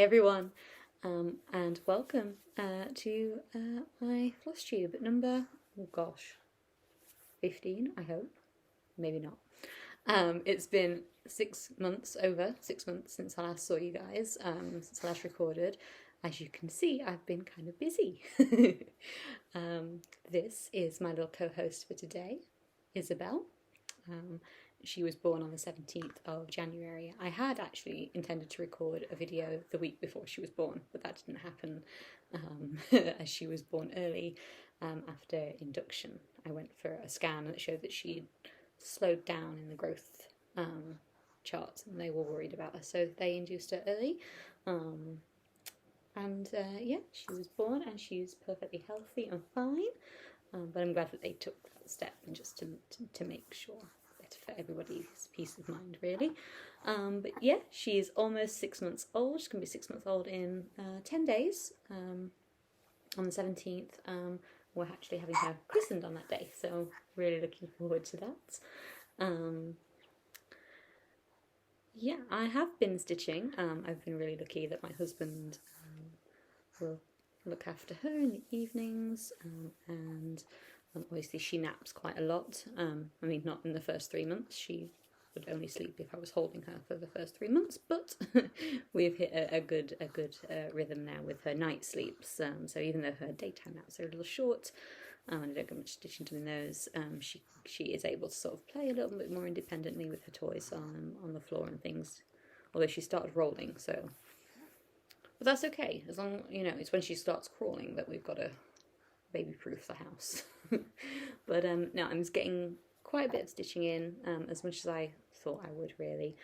everyone, and welcome to my Flosstube number, 15, I hope, maybe not. It's been 6 months, over 6 months since I last saw you guys, since I last recorded. As you can see, I've been kind of busy. This is my little co-host for today, Isabel. She was born on the 17th of January. I had actually intended to record a video the week before she was born, but that didn't happen as she was born early after induction. I went for a scan that showed that she'd slowed down in the growth charts, and they were worried about her, so they induced her early. Yeah, she was born and she's perfectly healthy and fine, but I'm glad that they took that step and just to make sure. For everybody's peace of mind, really. But yeah, she's almost 6 months old. She's going to be 6 months old in 10 days. On the 17th, we're actually having her christened on that day, so really looking forward to that. Yeah, I have been stitching. I've been really lucky that my husband will look after her in the evenings, and obviously she naps quite a lot. I mean, not in the first 3 months. She would only sleep if I was holding her for the first 3 months, but we've hit a good rhythm now with her night sleeps. So even though her daytime naps are a little short, and I don't get much stitching done in those, she is able to sort of play a little bit more independently with her toys on the floor and things. Although she started rolling, so. But that's okay, as long, you know, it's when she starts crawling that we've got to baby-proof the house. But no, I'm just getting quite a bit of stitching in, as much as I thought I would, really.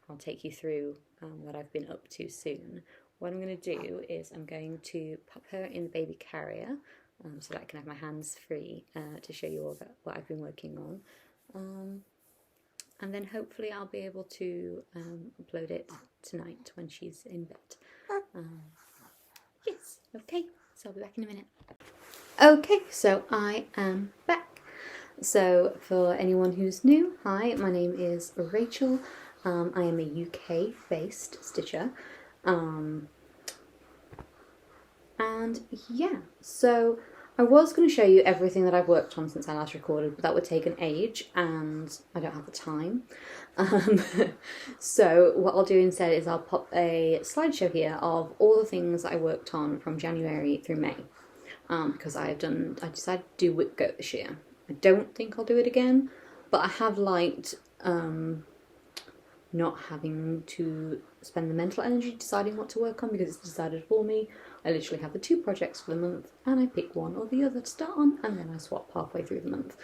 I'll take you through what I've been up to soon. What I'm going to do is I'm going to pop her in the baby carrier, so that I can have my hands free to show you all what I've been working on. And then hopefully I'll be able to upload it tonight when she's in bed. Yes, okay. So I'll be back in a minute. Okay, so I am back. So for anyone who's new, hi, my name is Rachel. I am a UK-based stitcher. And yeah, so I was going to show you everything that I've worked on since I last recorded, but that would take an age, and I don't have the time. So what I'll do instead is I'll pop a slideshow here of all the things I worked on from January through May, because I decided to do whip goat this year. I don't think I'll do it again, but I have liked not having to spend the mental energy deciding what to work on, because it's decided for me. I literally have the 2 projects for the month, and I pick one or the other to start on, and then I swap halfway through the month.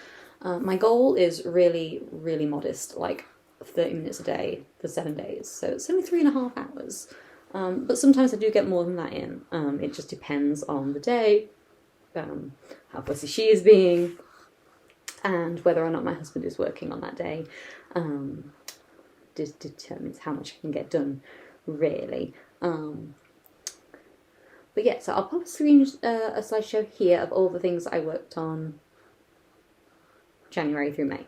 My goal is really, really modest, like 30 minutes a day for 7 days, so it's only 3.5 hours. But sometimes I do get more than that in. It just depends on the day, how fussy she is being, and whether or not my husband is working on that day. Determines how much I can get done, really. But yeah, so I'll pop a slideshow here of all the things I worked on January through May.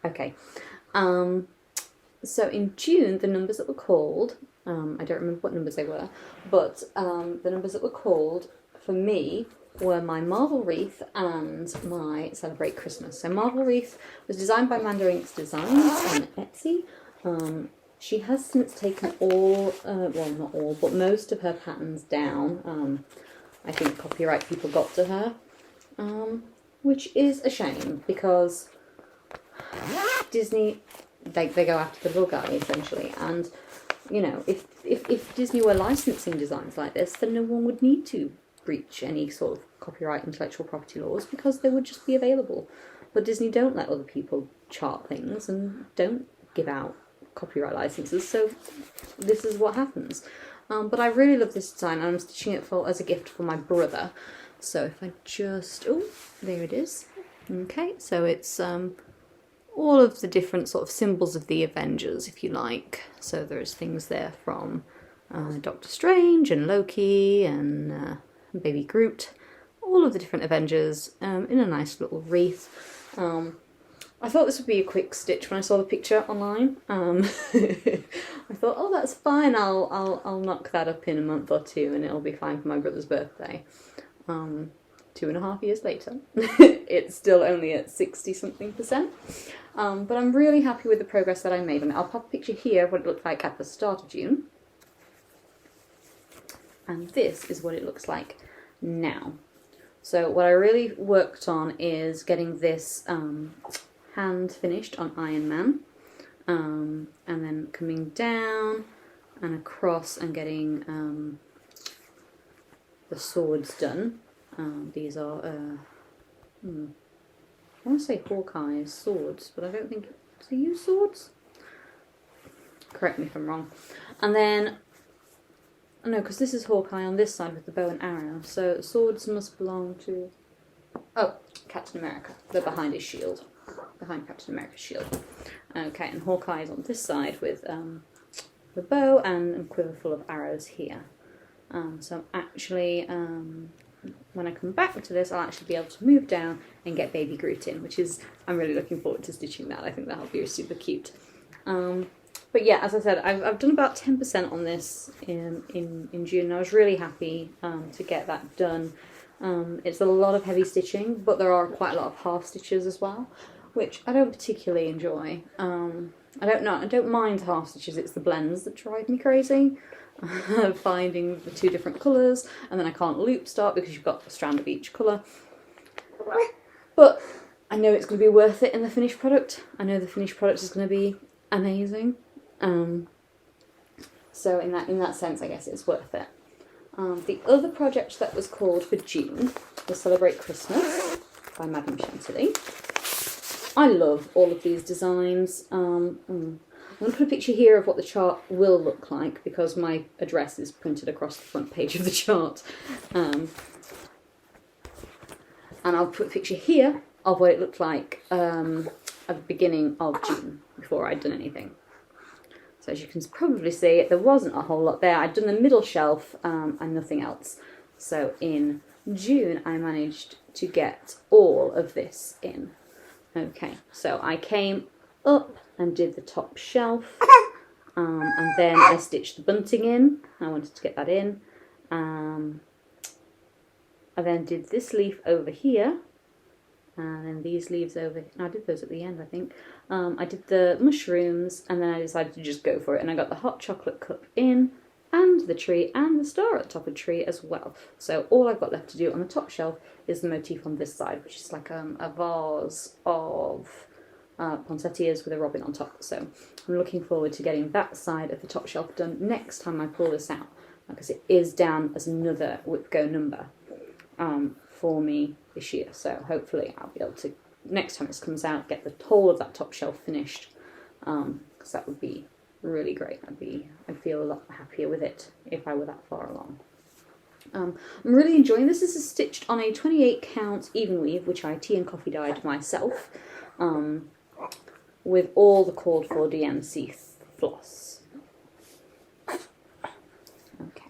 Okay. So in June, the numbers that were called, I don't remember what numbers they were, but the numbers that were called for me were my marble wreath and my Celebrate Christmas. So marble wreath was designed by MandarinksDesigns on Etsy. She has since taken all, well not all, but most of her patterns down. I think copyright people got to her, which is a shame because Disney, they go after the little guy essentially, and you know, if Disney were licensing designs like this, then no one would need to breach any sort of copyright intellectual property laws because they would just be available. But Disney don't let other people chart things and don't give out copyright licenses, so this is what happens. But I really love this design, and I'm stitching it as a gift for my brother. So if I just, oh, there it is. Okay, so it's all of the different sort of symbols of the Avengers, if you like. So there's things there from Doctor Strange and Loki and Baby Groot, all of the different Avengers in a nice little wreath. I thought this would be a quick stitch when I saw the picture online. I thought, oh, that's fine. I'll knock that up in a month or two, and it'll be fine for my brother's birthday. 2.5 years later, it's still only at 60-something%. But I'm really happy with the progress that I made on it. I'll pop a picture here of what it looked like at the start of June. And this is what it looks like now. So what I really worked on is getting this hand finished on Iron Man, and then coming down and across and getting the swords done. These are, I want to say Hawkeye's swords, but I don't think, does he use swords? Correct me if I'm wrong. And then, no, because this is Hawkeye on this side with the bow and arrow, so the swords must belong to, oh, Captain America. They're behind his shield, behind Captain America's shield. Okay, and Hawkeye is on this side with the bow and a quiver full of arrows here. So I'm actually, when I come back to this, I'll actually be able to move down and get Baby Groot in, which is, I'm really looking forward to stitching that. I think that'll be super cute. But yeah, as I said, I've done about 10% on this in June, and I was really happy to get that done. It's a lot of heavy stitching, but there are quite a lot of half stitches as well, which I don't particularly enjoy. I don't mind half stitches, it's the blends that drive me crazy. Finding the two different colours, and then I can't loop start because you've got a strand of each colour. But I know it's going to be worth it in the finished product. I know the finished product is going to be amazing. So in that sense, I guess it's worth it. The other project that was called for June was Celebrate Christmas by Madame Chantilly. I love all of these designs. I'm going to put a picture here of what the chart will look like because my address is printed across the front page of the chart. And I'll put a picture here of what it looked like at the beginning of June before I'd done anything. So as you can probably see, there wasn't a whole lot there. I'd done the middle shelf and nothing else. So in June, I managed to get all of this in. Okay, so I came up and did the top shelf, and then I stitched the bunting in. I wanted to get that in. I then did this leaf over here, and then these leaves over, no, I did those at the end I think. I did the mushrooms, and then I decided to just go for it, and I got the hot chocolate cup in, and the tree, and the star at the top of the tree as well. So all I've got left to do on the top shelf is the motif on this side, which is like a vase of poinsettias with a robin on top. So I'm looking forward to getting that side of the top shelf done next time I pull this out, because it is down as another whip go number for me this year. So hopefully I'll be able to, next time this comes out, get the whole of that top shelf finished, because that would be really great. I'd feel a lot happier with it if I were that far along. I'm really enjoying this. This is stitched on a 28 count even weave, which I tea and coffee dyed myself, with all the called for DMC floss. Okay,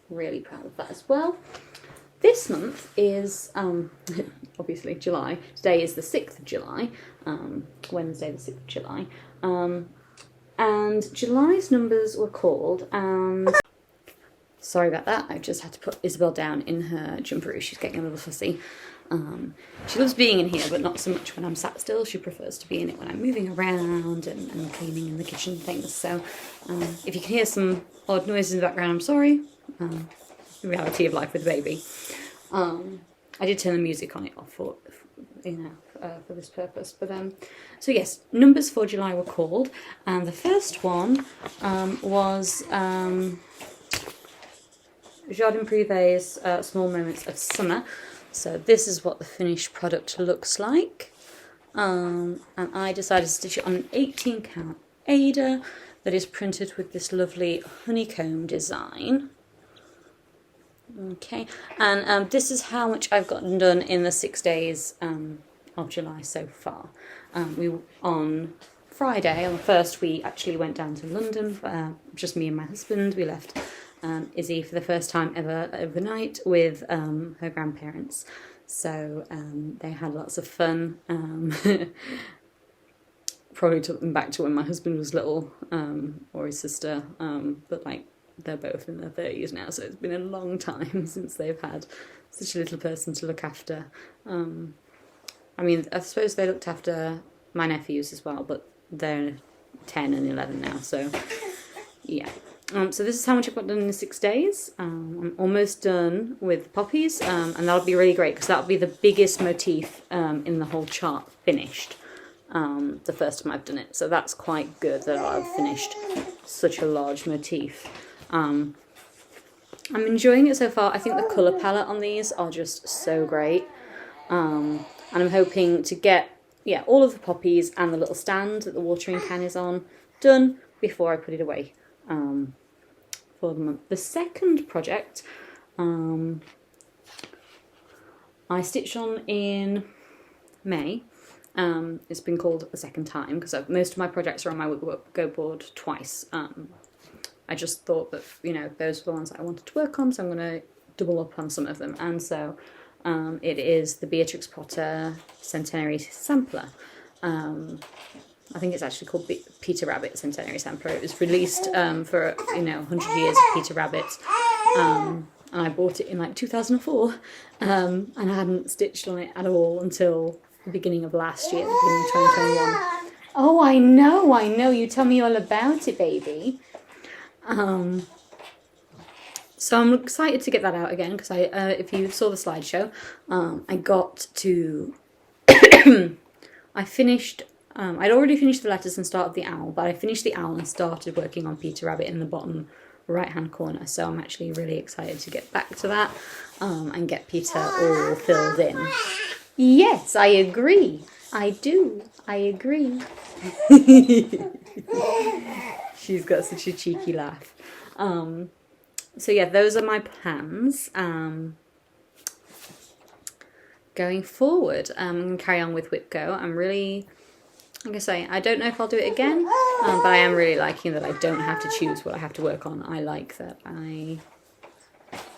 really proud of that as well. this month is, obviously July. Today is the 6th of July, Wednesday the 6th of July. And July's numbers were called, and sorry about that, I just had to put Isabel down in her jumperoo. She's getting a little fussy. She loves being in here, but not so much when I'm sat still. She prefers to be in it when I'm moving around and cleaning in the kitchen and things. So if you can hear some odd noises in the background, I'm sorry. The reality of life with a baby. I did turn the music on it off for this purpose. But so yes, numbers for July were called, and the first one was Jardin Privé's Small Moments of Summer. So this is what the finished product looks like, and I decided to stitch it on an 18 count Aida that is printed with this lovely honeycomb design. Okay, and this is how much I've gotten done in the 6 days of July so far. On Friday, on the first, we actually went down to London, just me and my husband. We left Izzy for the first time ever overnight with her grandparents. So they had lots of fun. Probably took them back to when my husband was little, or his sister, but like they're both in their 30s now, so it's been a long time since they've had such a little person to look after. I mean, I suppose they looked after my nephews as well, but they're 10 and 11 now, so yeah. So this is how much I've got done in the 6 days. I'm almost done with poppies, and that'll be really great because that'll be the biggest motif in the whole chart finished the first time I've done it. So that's quite good that I've finished such a large motif. I'm enjoying it so far. I think the colour palette on these are just so great. And I'm hoping to get all of the poppies and the little stand that the watering can is on done before I put it away. For the month. The second project I stitched on in May. It's been called a second time because most of my projects are on my go board twice. I just thought that those were the ones that I wanted to work on, so I'm going to double up on some of them. And so it is the Beatrix Potter Centenary Sampler. I think it's actually called Peter Rabbit Centenary Sampler. It was released for 100 years of Peter Rabbit, and I bought it in like 2004, and I hadn't stitched on it at all until the beginning of last year, the beginning of 2021. Oh, I know. You tell me all about it, baby. So I'm excited to get that out again because if you saw the slideshow, I got to I finished. I'd already finished the letters and started the owl, but I finished the owl and started working on Peter Rabbit in the bottom right-hand corner. So I'm actually really excited to get back to that and get Peter all filled in. Yes, I agree. I do. I agree. She's got such a cheeky laugh. So yeah, those are my plans. Going forward, I'm going to carry on with Whipco. I'm really... Like I say, I don't know if I'll do it again, but I am really liking that I don't have to choose what I have to work on. I like that I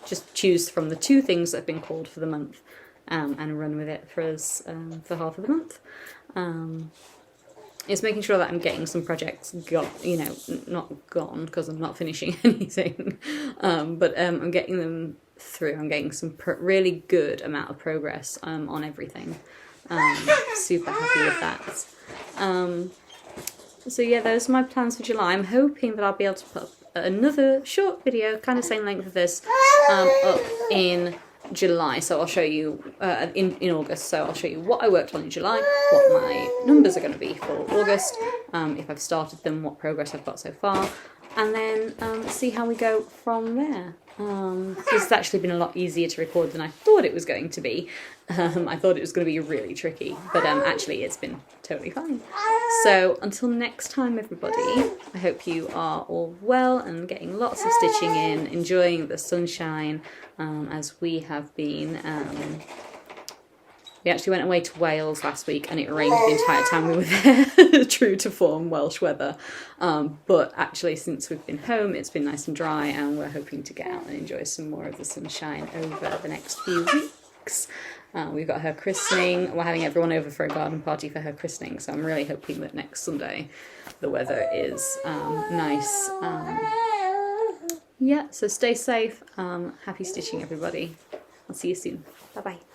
just choose from the 2 things that have been called for the month and run with it for us for half of the month. It's making sure that I'm getting some projects not gone because I'm not finishing anything, but I'm getting them through. I'm getting some really good amount of progress on everything. Super happy with that. So yeah, those are my plans for July. I'm hoping that I'll be able to put another short video, kind of same length of this, up in July. So I'll show you in August. So I'll show you what I worked on in July, what my numbers are going to be for August, if I've started them, what progress I've got so far, and then see how we go from there. This has actually been a lot easier to record than I thought it was going to be. I thought it was going to be really tricky, but actually it's been totally fine. So until next time, everybody, I hope you are all well and getting lots of stitching in, enjoying the sunshine as we have been. We actually went away to Wales last week and it rained the entire time we were there, true to form Welsh weather. But actually, since we've been home, it's been nice and dry, and we're hoping to get out and enjoy some more of the sunshine over the next few weeks. We've got her christening. We're having everyone over for a garden party for her christening, so I'm really hoping that next Sunday the weather is nice. Yeah, so stay safe. Happy stitching, everybody. I'll see you soon. Bye-bye.